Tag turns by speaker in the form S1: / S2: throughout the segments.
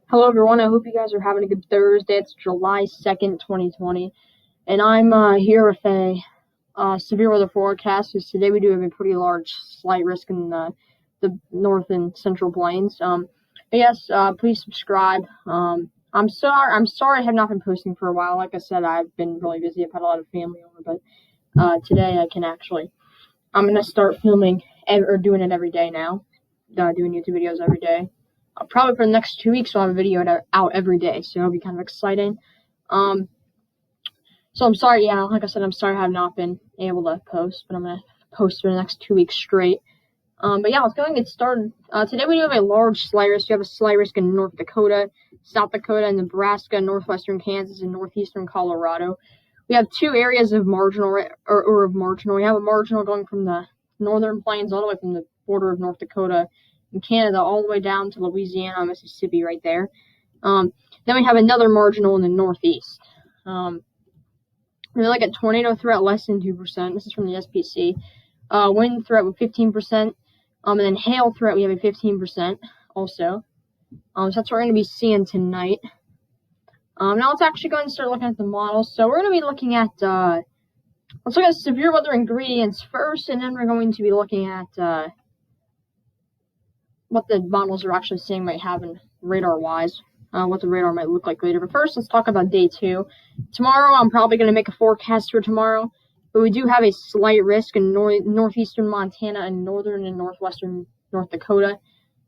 S1: Hello, everyone. I hope you guys are having a good Thursday. It's July 2nd, 2020, and I'm here with a severe weather forecast. Because today we do have a pretty large slight risk in the north and central plains. Please subscribe. I'm sorry I have not been posting for a while. Like I said, I've been really busy. I've had a lot of family over, but today I'm gonna start filming or doing it every day now. Doing YouTube videos every day. Probably for the next 2 weeks, we'll have a video out every day, so it'll be kind of exciting. So I'm sorry, like I said, I'm sorry I have not been able to post, but I'm going to post for the next 2 weeks straight. Let's go and get started. Today we do have a large slight risk. You have a slight risk in North Dakota, South Dakota, Nebraska, northwestern Kansas, and northeastern Colorado. We have two areas of marginal. We have a marginal going from the northern plains all the way from the border of North Dakota in Canada all the way down to Louisiana, Mississippi, right there. Then we have another marginal in the northeast. We look at tornado threat less than 2%. This is from the SPC. Wind threat with 15%. And then hail threat, we have a 15% also. So that's what we're going to be seeing tonight. Now let's actually go ahead and start looking at the models. So we're going to be looking at, let's look at severe weather ingredients first, and then we're going to be looking at what the models are actually saying might happen radar-wise, what the radar might look like later. But first, let's talk about day 2. Tomorrow, I'm probably going to make a forecast for tomorrow, but we do have a slight risk in northeastern Montana and northern and northwestern North Dakota.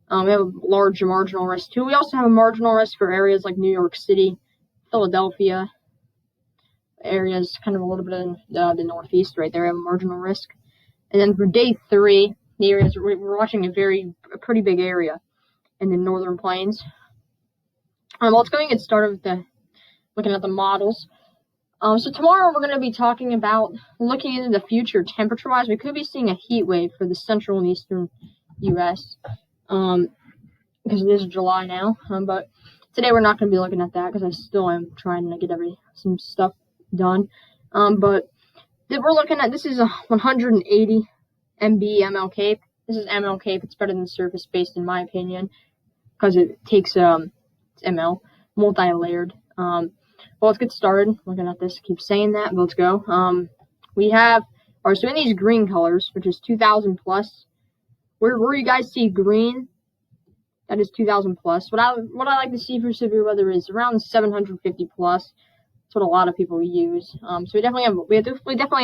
S1: We have a large marginal risk, too. We also have a marginal risk for areas like New York City, Philadelphia, areas kind of a little bit in the northeast right there. We have a marginal risk. And then for day 3, the areas we're watching a pretty big area in the northern plains. Let's go and get started with looking at the models. So tomorrow we're going to be talking about looking into the future temperature-wise. We could be seeing a heat wave for the central and eastern U.S. Because it is July now. But today we're not going to be looking at that because I still am trying to get some stuff done. But we're looking at, this is a 180 MB ML Cape. This is ML Cape. It's better than surface-based in my opinion because it takes it's ML, multi-layered. Well, let's get started looking at this. I keep saying that, but let's go. So in these green colors, which is 2,000 plus, where you guys see green, that is 2,000 plus. What I like to see for severe weather is around 750 plus. That's what a lot of people use. So we definitely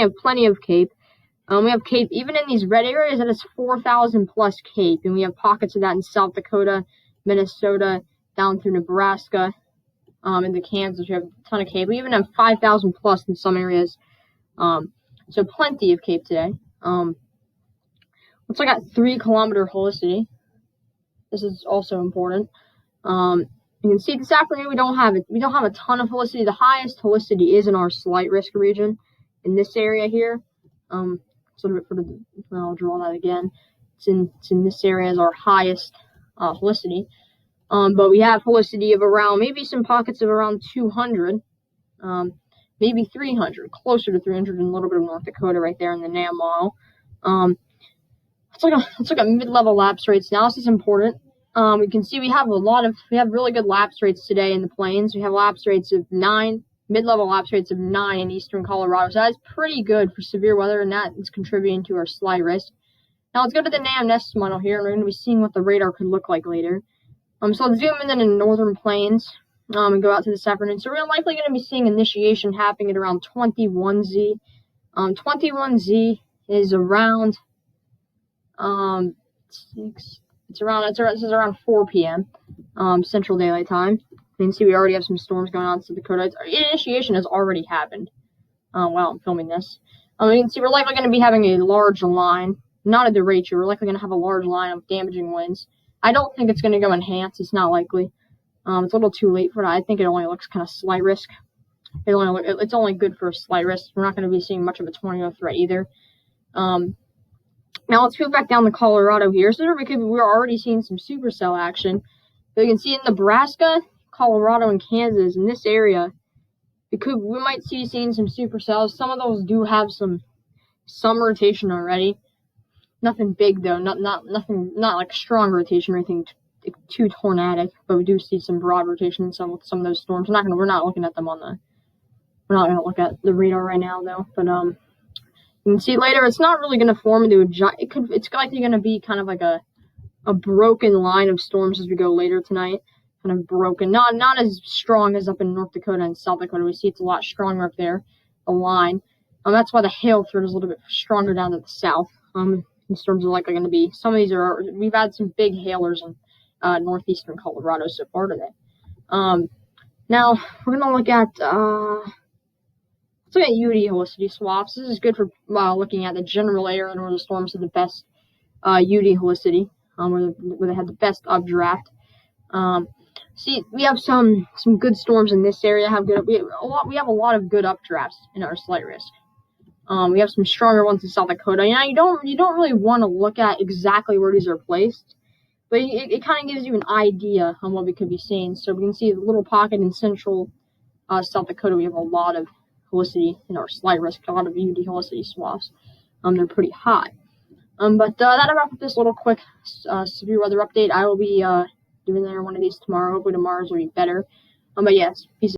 S1: have plenty of Cape. We have Cape even in these red areas that is 4,000 plus Cape, and we have pockets of that in South Dakota, Minnesota, down through Nebraska, into Kansas. We have a ton of Cape. We even have 5,000 plus in some areas. So plenty of Cape today. Let's look at 3-kilometer helicity. This is also important. You can see this afternoon we don't have a ton of helicity. The highest helicity is in our slight risk region in this area here. I'll draw that again. It's in this area as our highest helicity. But we have helicity of around, maybe some pockets of around 200, maybe 300, closer to 300 in a little bit of North Dakota right there in the NAM model. Let's look at mid-level lapse rates. Now this is important. We can see we have really good lapse rates today in the plains. We have lapse rates of 9. Mid-level lapse rates of 9 in eastern Colorado. So that's pretty good for severe weather, and that is contributing to our slight risk. Now let's go to the NAM-NEST model here, and we're going to be seeing what the radar could look like later. So let's zoom in then in the northern plains and go out to this afternoon. So we're likely going to be seeing initiation happening at around 21Z. 21Z is around this is around 4 p.m. Central Daylight Time. You can see we already have some storms going on in South Dakota. Initiation has already happened while I'm filming this. You can see we're likely going to be having a large line, not a derecho. We're likely going to have a large line of damaging winds. I don't think it's going to go enhanced. It's not likely. It's a little too late for that. I think it only looks kind of slight risk. It's only good for a slight risk. We're not going to be seeing much of a tornado threat either. Now let's move back down to Colorado here. So we're already seeing some supercell action. But you can see in Nebraska, Colorado, and Kansas, in this area, we might see seeing some supercells. Some of those do have some rotation already. Nothing big though. Not like strong rotation or anything too tornadic, but we do see some broad rotation in some of those storms. We're not looking at them we're not going to look at the radar right now though, but you can see later it's not really going to form into a giant. It's likely going to be kind of like a broken line of storms as we go later tonight. Kind of broken, not as strong as up in North Dakota and South Dakota. We see it's a lot stronger up there, the line. That's why the hail threat is a little bit stronger down to the south. These storms are likely going to be. Some of these we've had some big hailers in northeastern Colorado so far today. Now we're going to look at UD helicity swaps. This is good for looking at the general area where the storms have the best UD helicity, where they had the best updraft. See, we have some good storms in this area. We have a lot of good updrafts in our slight risk. We have some stronger ones in South Dakota. You don't really want to look at exactly where these are placed, but it kind of gives you an idea on what we could be seeing. So we can see the little pocket in central South Dakota. We have a lot of helicity in our slight risk, a lot of UD helicity swaths. They're pretty high. But that'll wrap up this little quick severe weather update. I will be doing one of these tomorrow. Hopefully tomorrow's will be better. But yes, peace.